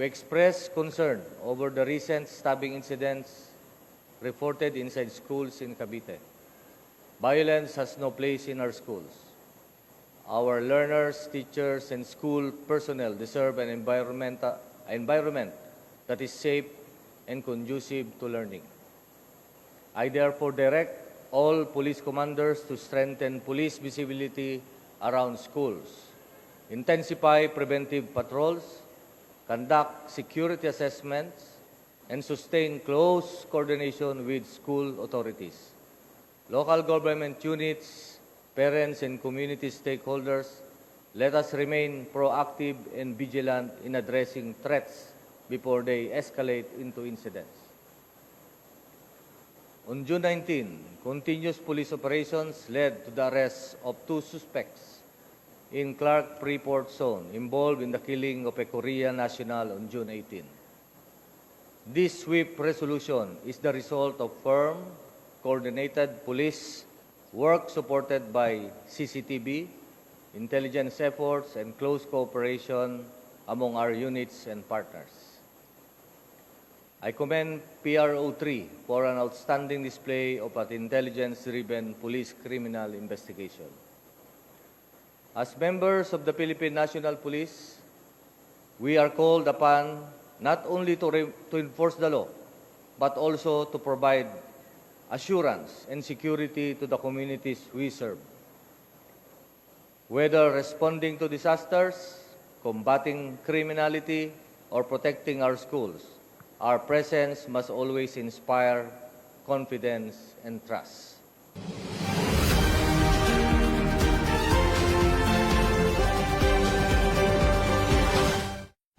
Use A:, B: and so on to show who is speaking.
A: We express concern over the recent stabbing incidents reported inside schools in Cavite. Violence has no place in our schools. Our learners, teachers, and school personnel deserve an environment that is safe and conducive to learning. I therefore direct all police commanders to strengthen police visibility around schools, intensify preventive patrols, conduct security assessments, and sustain close coordination with school authorities, local government units, parents, and community stakeholders. Let us remain proactive and vigilant in addressing threats before they escalate into incidents. On June 19, continuous police operations led to the arrest of 2 suspects in Clark Freeport Zone involved in the killing of a Korean national on June 18. This swift resolution is the result of firm, coordinated police work supported by CCTV, intelligence efforts, and close cooperation among our units and partners. I commend PRO3 for an outstanding display of an intelligence-driven police criminal investigation. As members of the Philippine National Police, we are called upon not only to enforce the law, but also to provide assurance and security to the communities we serve. Whether responding to disasters, combating criminality, or protecting our schools, our presence must always inspire confidence and trust.